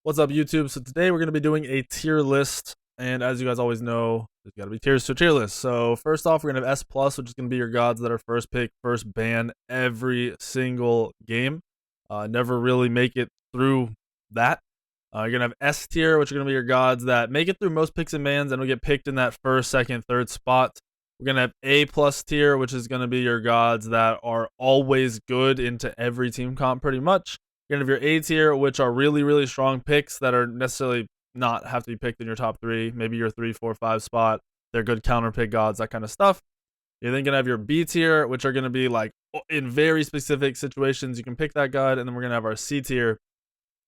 What's up, YouTube? So today we're going to be doing a tier list, and as you guys always know, there's got to be tiers to a tier list. So first off, we're going to have S+, which is going to be your gods that are first pick, first ban every single game. Never really make it through that. You're going to have S tier, which are going to be your gods that make it through most picks and bans and will get picked in that first, second, third spot. We're going to have A+ tier, which is going to be your gods that are always good into every team comp pretty much. You're going to have your A tier, which are really, really strong picks that are necessarily not have to be picked in your top three, maybe your 3, 4, 5 spot. They're good counter pick gods, that kind of stuff. You're then going to have your B tier, which are going to be like in very specific situations, you can pick that god. And then we're going to have our C tier,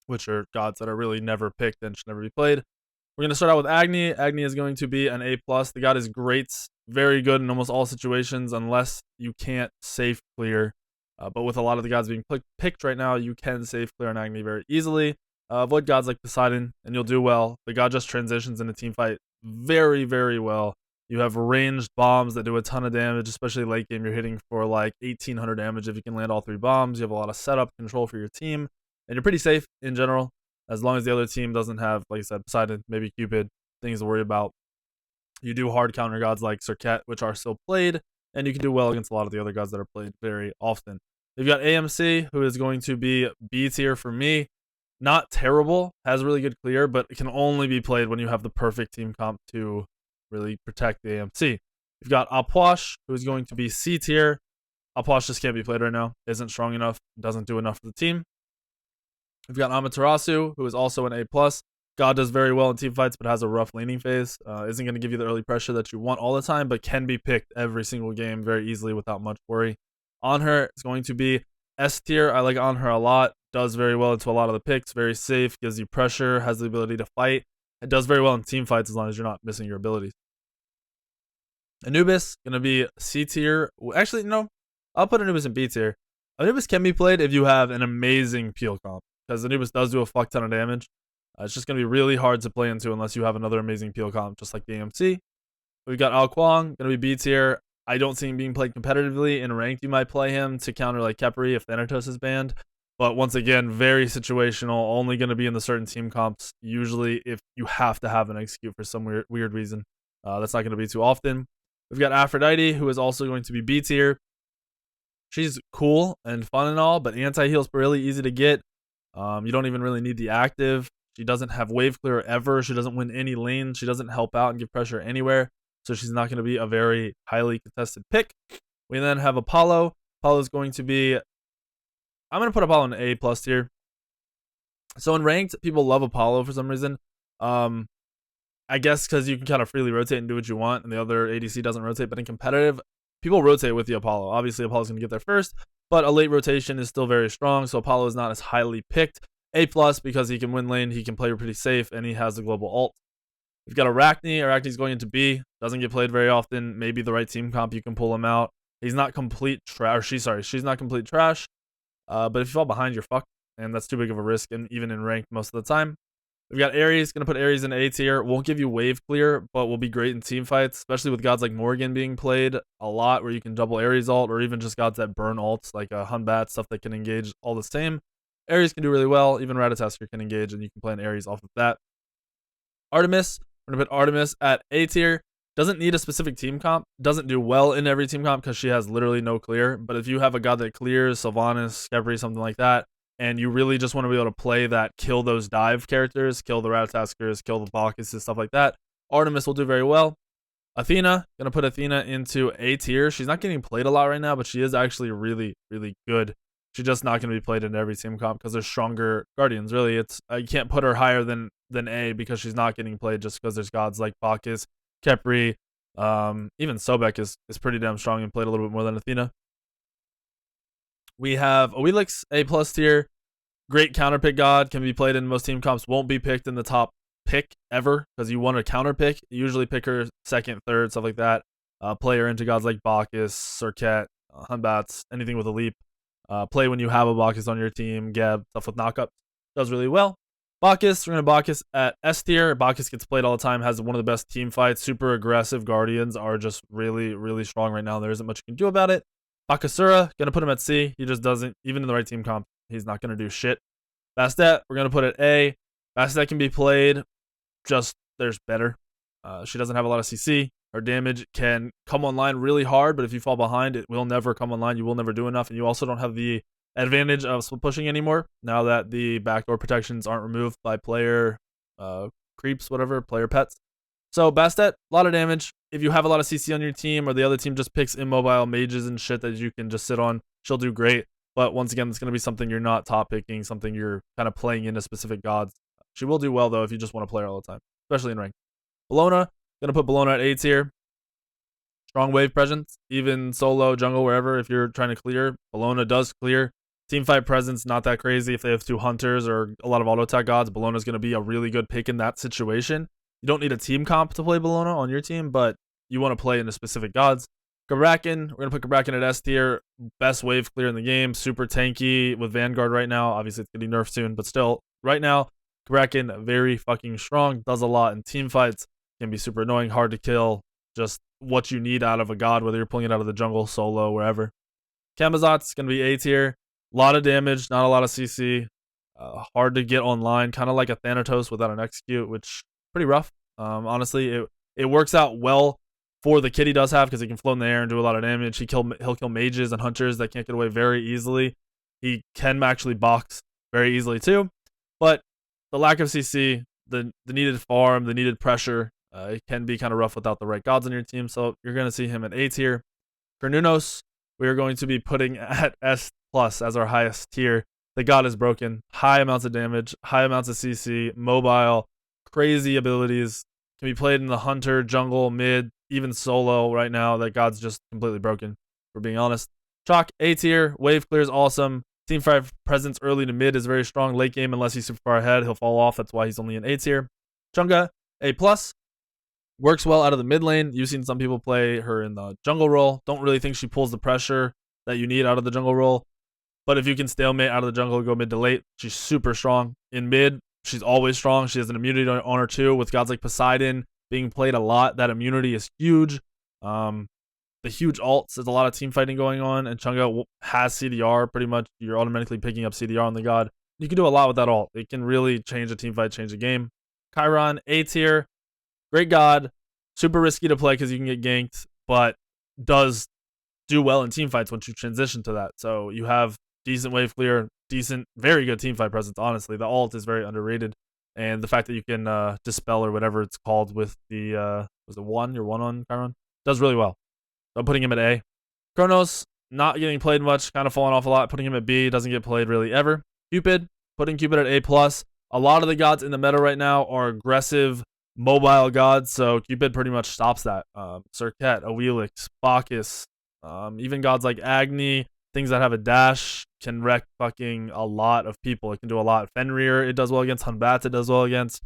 which are gods that are really never picked and should never be played. We're going to start out with Agni. Agni is going to be an A+. The god is great, very good in almost all situations, unless you can't safe clear. But with a lot of the gods being picked right now, you can safe clear an Agni very easily. Avoid gods like Poseidon, and you'll do well. The god just transitions in a team fight very, very well. You have ranged bombs that do a ton of damage, especially late game. You're hitting for like 1800 damage if you can land all 3 bombs. You have a lot of setup control for your team, and you're pretty safe in general, as long as the other team doesn't have, like I said, Poseidon, maybe Cupid, things to worry about. You do hard counter gods like Serket, which are still played, and you can do well against a lot of the other gods that are played very often. You've got AMC, who is going to be B tier for me. Not terrible, has really good clear, but it can only be played when you have the perfect team comp to really protect the AMC. You've got Apwash, who is going to be C tier. Apwash just can't be played right now. Isn't strong enough, doesn't do enough for the team. We've got Amaterasu, who is also an A+. God does very well in team fights, but has a rough laning phase. Isn't going to give you the early pressure that you want all the time, but can be picked every single game very easily without much worry. Anhur is going to be S tier. I like Anhur a lot. Does very well into a lot of the picks. Very safe. Gives you pressure. Has the ability to fight. It does very well in team fights as long as you're not missing your abilities. Anubis, going to be C tier. Actually, no. I'll put Anubis in B tier. Anubis can be played if you have an amazing peel comp, because Anubis does do a fuck ton of damage. It's just going to be really hard to play into unless you have another amazing peel comp, just like the AMC. We've got Ao Kuang, going to be B tier. I don't see him being played competitively. In ranked, you might play him to counter like Khepri if Thanatos is banned. But once again, very situational, only going to be in the certain team comps, usually if you have to have an execute for some weird reason. That's not going to be too often. We've got Aphrodite, who is also going to be B tier. She's cool and fun and all, but anti-heal's really easy to get. You don't even really need the active. She doesn't have wave clear ever. She doesn't win any lanes. She doesn't help out and give pressure anywhere. So she's not going to be a very highly contested pick. We then have Apollo. Apollo is going to be... I'm going to put Apollo in A+ tier. So in ranked, people love Apollo for some reason. I guess because you can kind of freely rotate and do what you want, and the other ADC doesn't rotate. But in competitive, people rotate with the Apollo. Obviously, Apollo's going to get there first, but a late rotation is still very strong. So Apollo is not as highly picked. A+ because he can win lane, he can play pretty safe, and he has the global ult. We've got Arachne. Arachne's going into B. Doesn't get played very often. Maybe the right team comp, you can pull him out. He's not complete trash. She's not complete trash. But if you fall behind, you're fucked. And that's too big of a risk, and even in ranked most of the time. We've got Ares. Going to put Ares in A tier. Won't give you wave clear, but will be great in team fights, especially with gods like Morgan being played a lot, where you can double Ares ult, or even just gods that burn ults, like Hunbat, stuff that can engage all the same. Ares can do really well. Even Ratatoskr can engage, and you can play an Ares off of that. Artemis. We're going to put Artemis at A tier. Doesn't need a specific team comp. Doesn't do well in every team comp because she has literally no clear. But if you have a god that clears, Sylvanas, Khepri, something like that, and you really just want to be able to play that, kill those dive characters, kill the Ratatoskrs, kill the Bacchuses, stuff like that, Artemis will do very well. Athena. Going to put Athena into A tier. She's not getting played a lot right now, but she is actually really, really good. She's just not going to be played in every team comp because there's stronger guardians. Really, you can't put her higher than A because she's not getting played just because there's gods like Bacchus, Khepri, even Sobek is pretty damn strong and played a little bit more than Athena. We have Awilix, A+ tier. Great counter pick god, can be played in most team comps. Won't be picked in the top pick ever because you want a counter pick. You usually pick her second, third, stuff like that. Play her into gods like Bacchus, Serket, Hunbats, anything with a leap. Play when you have a Bacchus on your team, Geb, stuff with knockups. Does really well. Bacchus, we're going to Bacchus at S tier. Bacchus gets played all the time, has one of the best team fights. Super aggressive guardians are just really, really strong right now. There isn't much you can do about it. Bakasura, going to put him at C. He just doesn't, even in the right team comp, he's not going to do shit. Bastet, we're going to put at A. Bastet can be played, just there's better. She doesn't have a lot of CC. Her damage can come online really hard, but if you fall behind, it will never come online. You will never do enough, and you also don't have the advantage of split pushing anymore now that the backdoor protections aren't removed by player creeps, whatever, player pets. So Bastet, a lot of damage. If you have a lot of CC on your team or the other team just picks immobile mages and shit that you can just sit on, she'll do great. But once again, it's going to be something you're not top picking, something you're kind of playing into specific gods. She will do well, though, if you just want to play her all the time, especially in rank. Bellona, going to put Bellona at A tier. Strong wave presence, even solo, jungle, wherever, if you're trying to clear. Bellona does clear. Teamfight presence, not that crazy. If they have 2 hunters or a lot of auto attack gods, Bellona's going to be a really good pick in that situation. You don't need a team comp to play Bellona on your team, but you want to play into specific gods. Gabrakan, we're going to put Gabrakan at S tier. Best wave clear in the game. Super tanky with Vanguard right now. Obviously, it's getting nerfed soon, but still, right now, Gabrakan, very fucking strong. Does a lot in team fights. Can be super annoying, hard to kill. Just what you need out of a god, whether you're pulling it out of the jungle, solo, wherever. Camazot's going to be A tier. A lot of damage, not a lot of CC. Hard to get online, kind of like a Thanatos without an execute, which pretty rough. Honestly, it works out well for the kit he does have because he can float in the air and do a lot of damage. He'll kill mages and hunters that can't get away very easily. He can actually box very easily too, but the lack of CC, the needed farm, the needed pressure, it can be kind of rough without the right gods on your team. So you're going to see him at A tier. Cornunos, we are going to be putting at S plus as our highest tier. The god is broken. High amounts of damage, high amounts of CC, mobile, crazy abilities. Can be played in the hunter, jungle, mid, even solo right now. That god's just completely broken, for being honest. Chalk, A tier. Wave clear is awesome. Team 5 presence early to mid is very strong. Late game, unless he's super far ahead, he'll fall off. That's why he's only in A tier. Chunga, A plus. Works well out of the mid lane. You've seen some people play her in the jungle role. Don't really think she pulls the pressure that you need out of the jungle role. But if you can stalemate out of the jungle, go mid to late, she's super strong. In mid, she's always strong. She has an immunity on her too. With gods like Poseidon being played a lot, that immunity is huge. The huge ults, there's a lot of team fighting going on, and Chunga has CDR pretty much. You're automatically picking up CDR on the god. You can do a lot with that ult. It can really change a team fight, change the game. Chiron, A tier. Great god. Super risky to play because you can get ganked, but does do well in team fights once you transition to that. So you have decent wave clear, decent, very good team fight presence, honestly. The ult is very underrated. And the fact that you can dispel or whatever it's called with the, was it 1? You're 1 on Chiron? Does really well. So I'm putting him at A. Kronos, not getting played much, kind of falling off a lot. Putting him at B, doesn't get played really ever. Cupid, putting Cupid at A+. A lot of the gods in the meta right now are aggressive, mobile gods, so Cupid pretty much stops that. Serket, Awelix, Bacchus, even gods like Agni, things that have a dash can wreck fucking a lot of people. It can do a lot. Fenrir, it does well against. Hunbat, it does well against.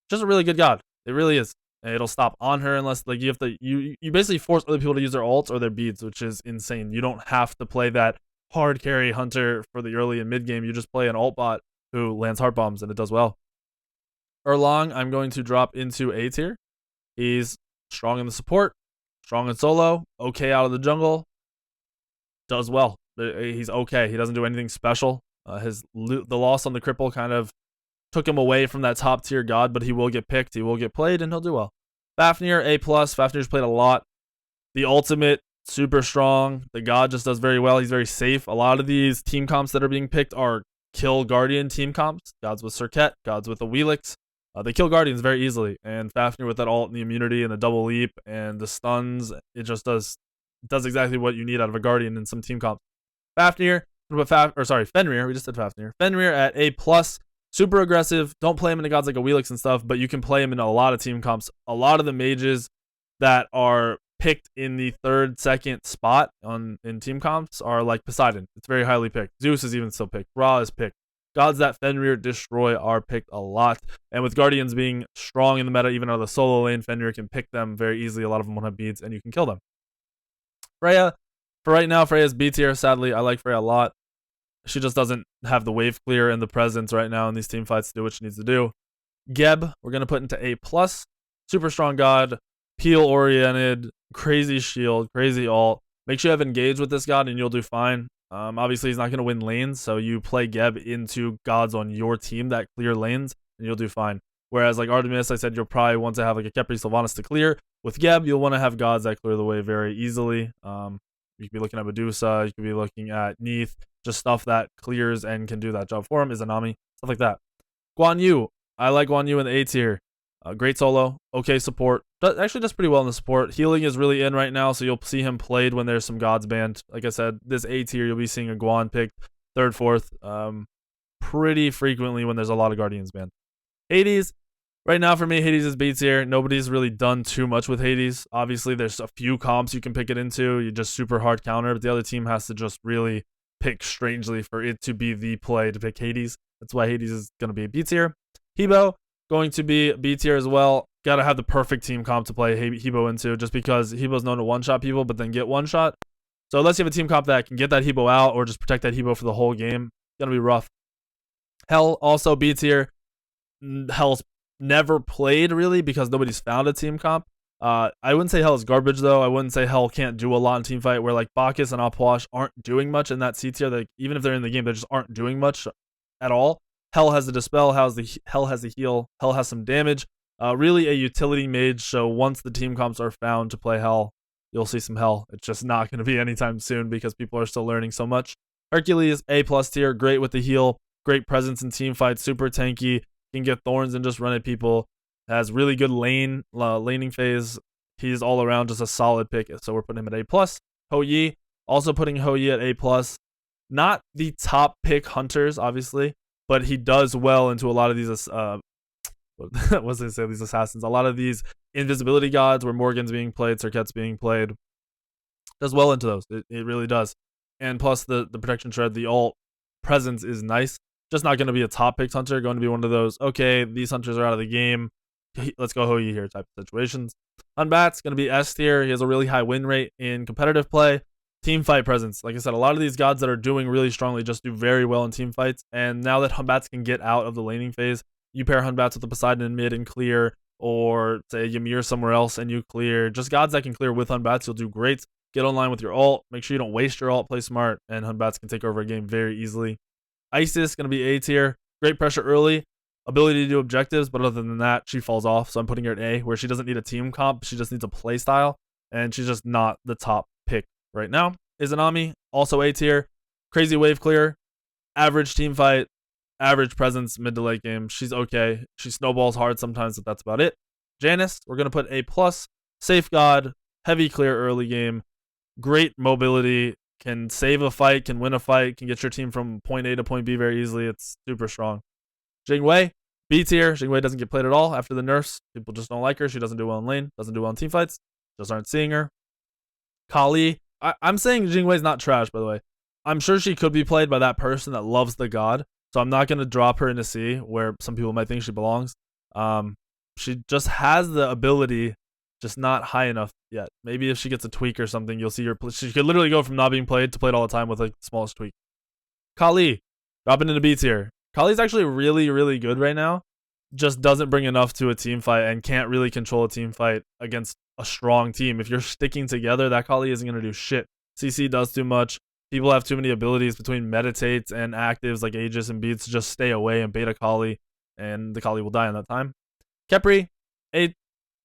Just a really good god. It really is. And it'll stop on her unless like you have to you basically force other people to use their ults or their beads, which is insane. You don't have to play that hard carry hunter for the early and mid game. You just play an ult bot who lands heart bombs and it does well. Erlang, I'm going to drop into A tier. He's strong in the support, strong in solo, okay out of the jungle, does well. He's okay. He doesn't do anything special. The loss on the cripple kind of took him away from that top tier god, but he will get picked, he will get played, and he'll do well. Fafnir, A+. Fafnir's played a lot. The ultimate, super strong. The god just does very well. He's very safe. A lot of these team comps that are being picked are kill Guardian team comps. Gods with Serket, gods with Awelix. They kill Guardians very easily, and Fafnir with that ult and the immunity and the double leap and the stuns, it just does exactly what you need out of a Guardian in some team comps. Fafnir, Fenrir, we just said Fafnir. Fenrir at A+. Super aggressive. Don't play him into gods like Awelix and stuff, but you can play him in a lot of team comps. A lot of the mages that are picked in the third, second spot in team comps are like Poseidon. It's very highly picked. Zeus is even still picked. Ra is picked. Gods that Fenrir destroy are picked a lot. And with Guardians being strong in the meta, even out of the solo lane, Fenrir can pick them very easily. A lot of them won't have beads, and you can kill them. Freya, for right now, Freya's B tier. Sadly, I like Freya a lot. She just doesn't have the wave clear and the presence right now in these team fights to do what she needs to do. Geb, we're going to put into A+. Super strong god, peel-oriented, crazy shield, crazy ult. Make sure you have engaged with this god and you'll do fine. Obviously, he's not going to win lanes, so you play Geb into gods on your team that clear lanes, and you'll do fine. Whereas, like Artemis, I said you'll probably want to have like a Khepri Sylvanas to clear. With Geb, you'll want to have gods that clear the way very easily. You could be looking at Medusa, you could be looking at Neith, just stuff that clears and can do that job for him. Izanami, stuff like that. Guan Yu, I like Guan Yu in the A tier. Great solo, okay support. Actually does pretty well in the support. Healing is really in right now, so you'll see him played when there's some gods banned. Like I said, this A tier, you'll be seeing a Guan picked third, fourth, pretty frequently when there's a lot of Guardians banned. Hades, right now for me, Hades is B tier. Nobody's really done too much with Hades. Obviously, there's a few comps you can pick it into. You just super hard counter, but the other team has to just really pick strangely for it to be the play to pick Hades. That's why Hades is going to be a B tier. Hebo, going to be B tier as well. Gotta have the perfect team comp to play Hebo into, just because Hebo's known to one-shot people, but then get one-shot. So unless you have a team comp that can get that Hebo out or just protect that Hebo for the whole game, gonna be rough. Hell, also B tier. Hell's never played, really, because nobody's found a team comp. I wouldn't say Hell is garbage, though. I wouldn't say Hell can't do a lot in team fight, where like Bacchus and Opwash aren't doing much in that C tier. Like, even if they're in the game, they just aren't doing much at all. Hell has the Dispel, Hell has the Heal, Hell has some damage. Really a utility mage, so once the team comps are found to play Hell, you'll see some Hell. It's just not going to be anytime soon because people are still learning so much. Hercules, A+ tier, great with the heal, great presence in team fights, super tanky, can get thorns and just run at people. Has really good laning phase. He's all around just a solid pick, so we're putting him at A+. Ho Yi, also putting Ho Yi at A+. Not the top pick hunters, obviously, but he does well into a lot of these, what's they say, these assassins. A lot of these invisibility gods where Morgan's being played, Serket's being played. Does well into those. It really does. And plus the protection shred, the ult presence is nice. Just not going to be a top picked hunter. Going to be one of those, okay, these hunters are out of the game. Let's go Ho Yi here type of situations. Hunbat's going to be S tier. He has a really high win rate in competitive play. Team fight presence. Like I said, a lot of these gods that are doing really strongly just do very well in team fights. And now that Hunbats can get out of the laning phase, you pair Hunbats with the Poseidon in mid and clear, or say Ymir somewhere else and you clear. Just gods that can clear with Hunbats, you'll do great. Get online with your ult. Make sure you don't waste your ult. Play smart, and Hunbats can take over a game very easily. Isis going to be A tier. Great pressure early. Ability to do objectives, but other than that, she falls off. So I'm putting her at A, where she doesn't need a team comp. She just needs a play style, and she's just not the top pick right now. Izanami, also A tier. Crazy wave clear. Average team fight. Average presence mid to late game. She's okay. She snowballs hard sometimes, but that's about it. Janice, we're going to put A+. Safe god. Heavy clear early game. Great mobility. Can save a fight. Can win a fight. Can get your team from point A to point B very easily. It's super strong. Jingwei, B tier. Jingwei doesn't get played at all after the nerfs. People just don't like her. She doesn't do well in lane. Doesn't do well in team fights. Just aren't seeing her. Kali. I'm saying Jingwei's not trash, by the way. I'm sure she could be played by that person that loves the god. So I'm not going to drop her into C, where some people might think she belongs. She just has the ability, just not high enough yet. Maybe if she gets a tweak or something, you'll see her. She could literally go from not being played to played all the time with like the smallest tweak. Kali, dropping into B tier. Kali's actually really, really good right now. Just doesn't bring enough to a team fight and can't really control a team fight against a strong team. If you're sticking together, that Kali isn't going to do shit. CC does too much. People have too many abilities between meditates and actives like Aegis and Beats to just stay away and beta Kali, and the Kali will die in that time. Khepri, A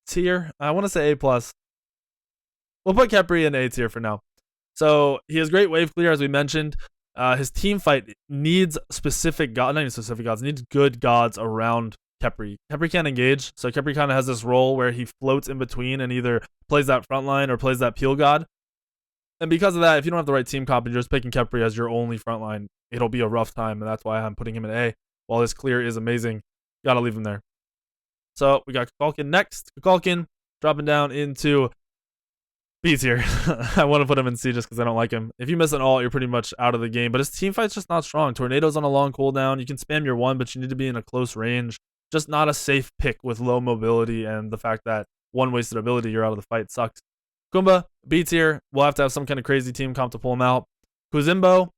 tier. I want to say A+. We'll put Khepri in A tier for now. So he has great wave clear, as we mentioned. His team fight needs specific gods, not even specific gods, needs good gods around Khepri. Khepri can't engage, so Khepri kind of has this role where he floats in between and either plays that frontline or plays that peel god. And because of that, if you don't have the right team comp and you're just picking Khepri as your only frontline, it'll be a rough time, and that's why I'm putting him in A. While his clear is amazing, gotta leave him there. So we got Kukulkan next. Kukulkan dropping down into B tier. I want to put him in C just because I don't like him. If you miss an ult, you're pretty much out of the game. But his team fight's just not strong. Tornado's on a long cooldown. You can spam your one, but you need to be in a close range. Just not a safe pick with low mobility, and the fact that one wasted ability, you're out of the fight, sucks. Kumba, B tier. We'll have to have some kind of crazy team comp to pull him out. Kuzimbo,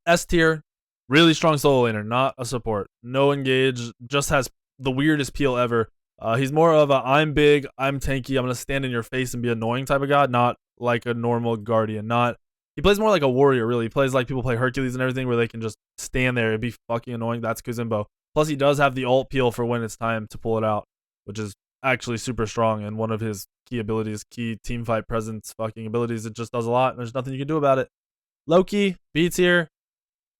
S tier. Really strong solo laner, not a support. No engage, just has the weirdest peel ever. He's more of a I'm big, I'm tanky, I'm going to stand in your face and be annoying type of god, not like a normal guardian. He plays more like a warrior, really. He plays like people play Hercules and everything, where they can just stand there and be fucking annoying. That's Kuzimbo. Plus, he does have the ult peel for when it's time to pull it out, which is actually super strong and one of his key abilities, key team fight presence fucking abilities. It just does a lot, and there's nothing you can do about it. Loki, B tier,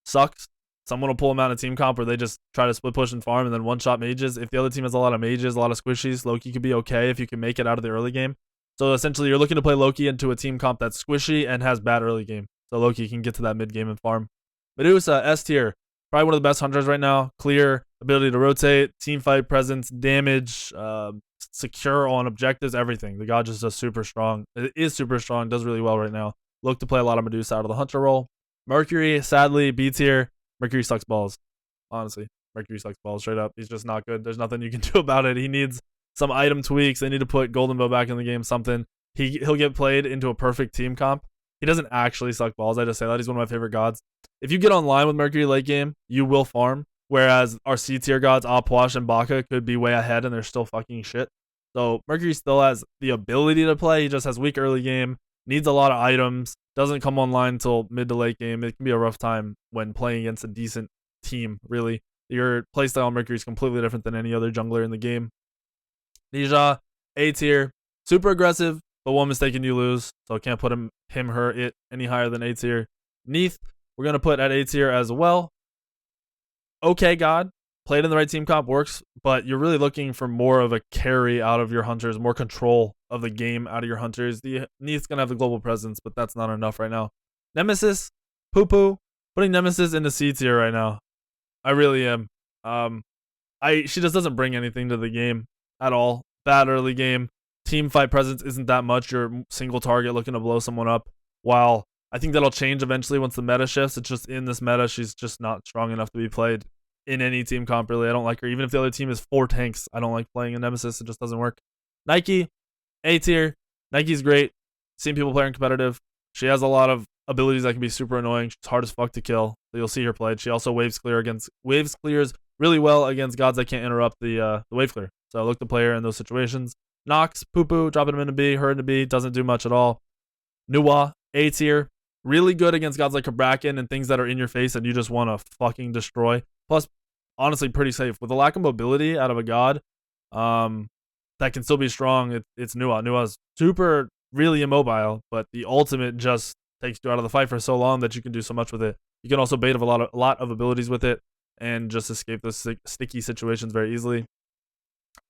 sucks. Someone will pull him out in a team comp where they just try to split push and farm and then one-shot mages. If the other team has a lot of mages, a lot of squishies, Loki could be okay if you can make it out of the early game. So essentially, you're looking to play Loki into a team comp that's squishy and has bad early game. So Loki can get to that mid game and farm. Medusa, S tier. Probably one of the best hunters right now. Clear, ability to rotate, team fight presence, damage, secure on objectives, everything. The god just does super strong. It is super strong, does really well right now. Look to play a lot of Medusa out of the hunter role. Mercury, sadly, B tier. Mercury sucks balls. Honestly, Mercury sucks balls straight up. He's just not good. There's nothing you can do about it. He needs some item tweaks. They need to put Golden Bow back in the game, something. He'll get played into a perfect team comp. He doesn't actually suck balls. I just say that. He's one of my favorite gods. If you get online with Mercury late game, you will farm. Whereas our C tier gods, Opwash and Baka, could be way ahead and they're still fucking shit. So Mercury still has the ability to play. He just has weak early game. Needs a lot of items. Doesn't come online until mid to late game. It can be a rough time when playing against a decent team, really. Your playstyle on Mercury is completely different than any other jungler in the game. Nija, A tier. Super aggressive, but one mistake and you lose. So I can't put him, her, it any higher than A tier. Neath, we're going to put at A tier as well. Okay, God. Played in the right team comp works, but you're really looking for more of a carry out of your hunters, more control of the game out of your hunters. The Neath's going to have the global presence, but that's not enough right now. Nemesis, poo-poo. Putting Nemesis into C tier right now. I really am. She just doesn't bring anything to the game at all. Bad early game. Team fight presence isn't that much. You're single target looking to blow someone up. While I think that'll change eventually once the meta shifts. It's just in this meta, she's just not strong enough to be played in any team comp, really. I don't like her. Even if the other team is 4 tanks, I don't like playing a Nemesis. It just doesn't work. Nike, A tier. Nike's great. Seen people play in competitive. She has a lot of abilities that can be super annoying. She's hard as fuck to kill. So you'll see her played. She also waves clears really well against gods that can't interrupt the wave clear. So look to play her in those situations. Nox, poo-poo, dropping him into B, her into B, doesn't do much at all. Nuwa, A tier. Really good against gods like Kabrakan and things that are in your face and you just want to fucking destroy. Plus, honestly, pretty safe. With the lack of mobility out of a god, that can still be strong, it's Nuwa. Nuwa's super, really immobile, but the ultimate just takes you out of the fight for so long that you can do so much with it. You can also bait of a lot of abilities with it and just escape those sticky situations very easily.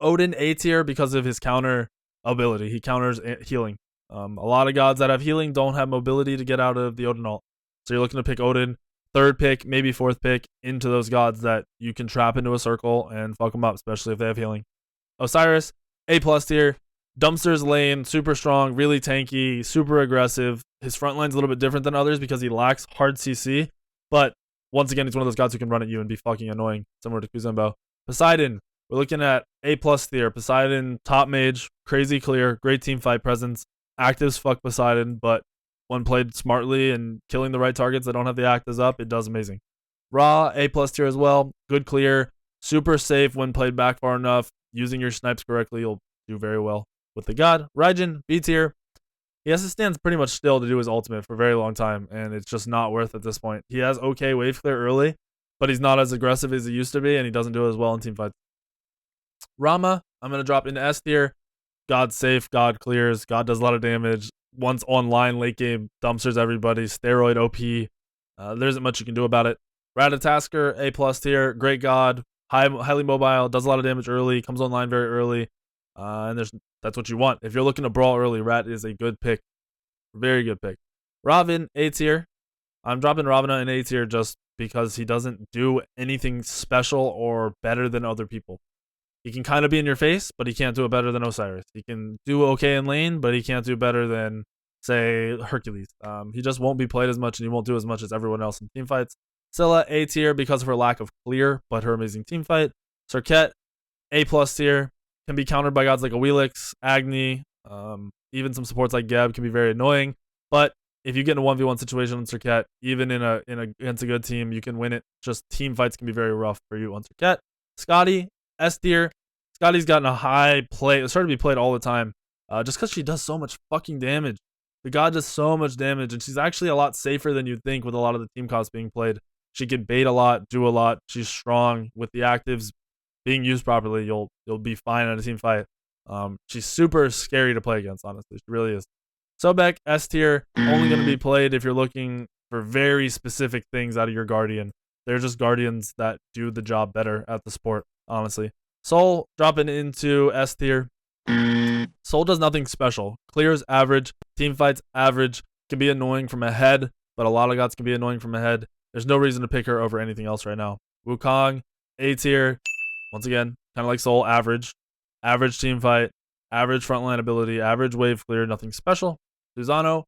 Odin, A tier, because of his counter ability. He counters healing. A lot of gods that have healing don't have mobility to get out of the Odin ult. So you're looking to pick Odin, 3rd pick, maybe 4th pick, into those gods that you can trap into a circle and fuck them up, especially if they have healing. Osiris, A+ tier. Dumpster's lane, super strong, really tanky, super aggressive. His front line's a little bit different than others because he lacks hard CC. But once again, he's one of those gods who can run at you and be fucking annoying, similar to Kuzembo. Poseidon, we're looking at A+ tier. Poseidon, top mage, crazy clear, great team fight presence. Active as fuck Poseidon, but when played smartly and killing the right targets that don't have the actives up, it does amazing. Ra, A+ tier as well. Good clear, super safe when played back far enough. Using your snipes correctly, you'll do very well with the god. Raijin, B tier. He has to stand pretty much still to do his ultimate for a very long time, and it's just not worth at this point. He has okay wave clear early, but he's not as aggressive as he used to be, and he doesn't do it as well in team fights. Rama, I'm going to drop into S tier. God safe, God clears, God does a lot of damage. Once online, late game, dumpsters everybody. Steroid OP. There isn't much you can do about it. Ratatasker, A+ tier. Great god. Highly mobile. Does a lot of damage early. Comes online very early. And that's what you want. If you're looking to brawl early, Rat is a good pick. Very good pick. Ravin, A tier. I'm dropping Ravana in A tier just because he doesn't do anything special or better than other people. He can kind of be in your face, but he can't do it better than Osiris. He can do okay in lane, but he can't do better than, say, Hercules. He just won't be played as much, and he won't do as much as everyone else in team fights. Scylla, A tier because of her lack of clear, but her amazing team fight. Serket, A+ tier. Can be countered by gods like Awilix, Agni, even some supports like Geb can be very annoying. But if you get in a 1v1 situation on Serket, even against a good team, you can win it. Just team fights can be very rough for you on Serket. Scotty, S tier. Scotty's gotten a high play. It's started to be played all the time. Just because she does so much fucking damage. The god does so much damage, and she's actually a lot safer than you'd think with a lot of the team comps being played. She can bait a lot, do a lot. She's strong with the actives being used properly. You'll be fine in a team fight. She's super scary to play against, honestly. She really is. Sobek, S tier, only going to be played if you're looking for very specific things out of your Guardian. They're just Guardians that do the job better at the sport, honestly. Soul, dropping into S tier. Soul does nothing special. Clears average. Team fights average. Can be annoying from ahead, but a lot of gods can be annoying from ahead. There's no reason to pick her over anything else right now. Wukong, A tier. Once again, kind of like Soul, average. Average team fight. Average frontline ability. Average wave clear. Nothing special. Susano,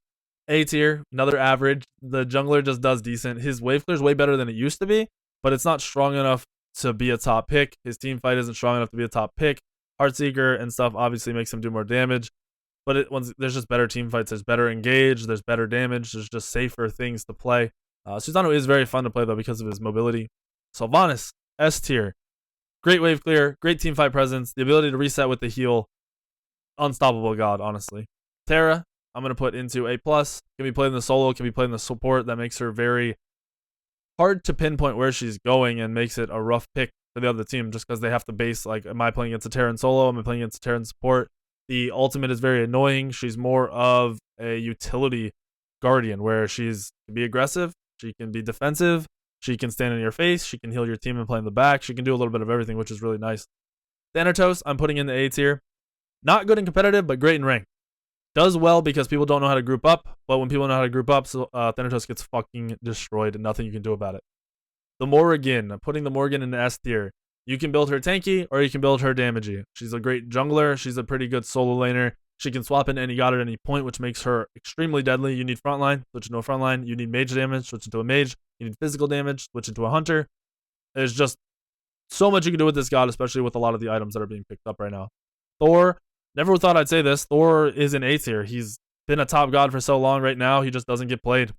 A tier. Another average. The jungler just does decent. His wave clear is way better than it used to be, but it's not strong enough to be a top pick. His team fight isn't strong enough to be a top pick. Heartseeker and stuff obviously makes him do more damage, but there's just better team fights. There's better engage. There's better damage. There's just safer things to play. Susano is very fun to play though because of his mobility. Sylvanas, S tier. Great wave clear. Great team fight presence. The ability to reset with the heal. Unstoppable god, honestly. Terra, I'm going to put into A+. Can be played in the solo. Can be played in the support. That makes her very hard to pinpoint where she's going and makes it a rough pick for the other team just because they have to base, like, am I playing against a Terra in solo? Am I playing against a Terra in support? The ultimate is very annoying. She's more of a utility guardian where she's can be aggressive. She can be defensive. She can stand in your face. She can heal your team and play in the back. She can do a little bit of everything, which is really nice. Thanatos, I'm putting in the A tier. Not good in competitive, but great in rank. Does well because people don't know how to group up, but when people know how to group up, Thanatos gets fucking destroyed and nothing you can do about it. The Morrigan, I'm putting the Morrigan in the S tier. You can build her tanky or you can build her damagey. She's a great jungler. She's a pretty good solo laner. She can swap in any god at any point, which makes her extremely deadly. You need frontline, switch into a frontline. You need mage damage, switch into a mage. You need physical damage, switch into a hunter. There's just so much you can do with this god, especially with a lot of the items that are being picked up right now. Thor, never thought I'd say this. Thor is in A tier. He's been a top god for so long right now. He just doesn't get played.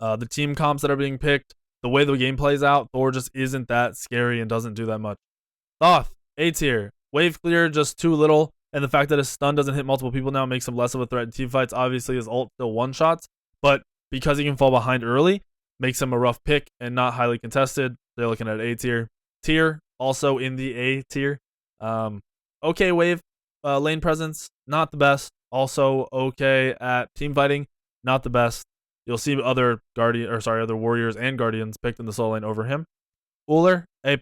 The team comps that are being picked, the way the game plays out, Thor just isn't that scary and doesn't do that much. Thoth, A tier. Wave clear, just too little. And the fact that his stun doesn't hit multiple people now makes him less of a threat in team fights. Obviously, his ult still one-shots. But because he can fall behind early, makes him a rough pick and not highly contested. They're looking at A tier. Tier, also in the A tier. Okay wave lane presence, not the best. Also okay at team fighting, not the best. You'll see other warriors and guardians picked in the solo lane over him. Uller, A+.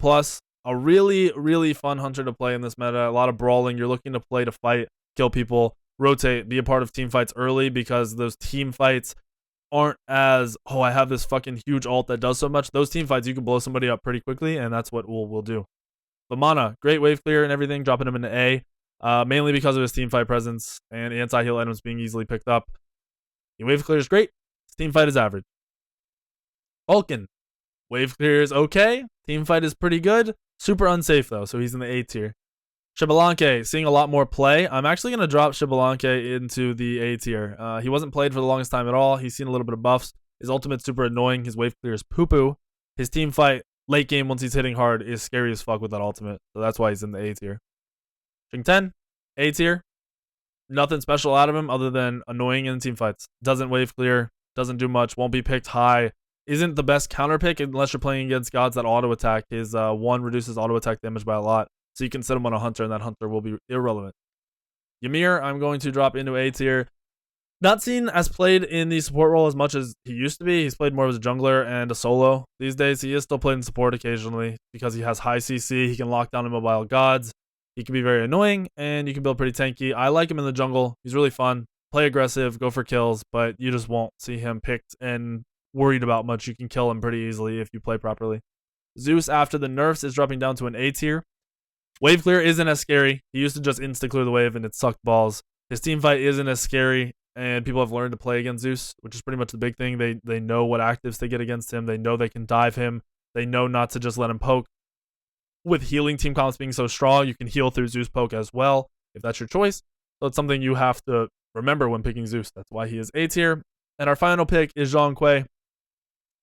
A really, really fun hunter to play in this meta. A lot of brawling. You're looking to play to fight, kill people, rotate, be a part of team fights early because those team fights aren't as, oh, I have this fucking huge ult that does so much. Those team fights, you can blow somebody up pretty quickly, and that's what Ul will do. But Mana, great wave clear and everything, dropping him into A, mainly because of his team fight presence and anti-heal items being easily picked up. The wave clear is great. His team fight is average. Vulcan, wave clear is okay. Team fight is pretty good. Super unsafe, though, so he's in the A tier. Xbalanque, seeing a lot more play. I'm actually going to drop Xbalanque into the A tier. He wasn't played for the longest time at all. He's seen a little bit of buffs. His ultimate's super annoying. His wave clear is poo-poo. His team fight, late game, once he's hitting hard, is scary as fuck with that ultimate. So that's why he's in the A tier. Weak3n, A tier. Nothing special out of him other than annoying in team fights. Doesn't wave clear. Doesn't do much. Won't be picked high. Isn't the best counter pick unless you're playing against gods that auto attack. His 1 reduces auto attack damage by a lot. So you can set him on a hunter and that hunter will be irrelevant. Ymir, I'm going to drop into A tier. Not seen as played in the support role as much as he used to be. He's played more as a jungler and a solo. These days, he is still played in support occasionally because he has high CC. He can lock down immobile gods. He can be very annoying, and you can build pretty tanky. I like him in the jungle. He's really fun. Play aggressive, go for kills, but you just won't see him picked and worried about much. You can kill him pretty easily if you play properly. Zeus, after the nerfs, is dropping down to an A tier. Wave clear isn't as scary. He used to just insta-clear the wave, and it sucked balls. His team fight isn't as scary, and people have learned to play against Zeus, which is pretty much the big thing. They know what actives they get against him. They know they can dive him. They know not to just let him poke. With healing team comps being so strong, you can heal through Zeus poke as well, if that's your choice. So it's something you have to remember when picking Zeus. That's why he is A tier. And our final pick is Zhong Kui.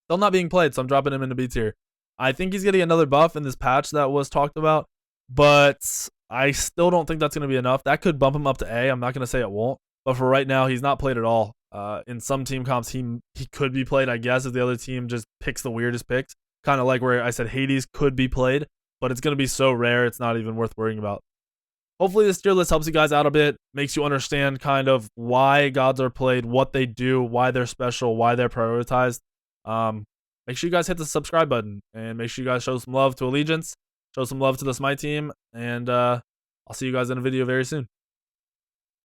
Still not being played, so I'm dropping him into B tier. I think he's getting another buff in this patch that was talked about, but I still don't think that's going to be enough. That could bump him up to A. I'm not going to say it won't, But for right now, he's not played at all. In some team comps, he could be played, I guess, if the other team just picks the weirdest picks. Kind of like where I said Hades could be played, but it's going to be so rare, it's not even worth worrying about. Hopefully this tier list helps you guys out a bit, makes you understand kind of why gods are played, what they do, why they're special, why they're prioritized. Make sure you guys hit the subscribe button, and make sure you guys show some love to Allegiance, show some love to the Smite team, and I'll see you guys in a video very soon.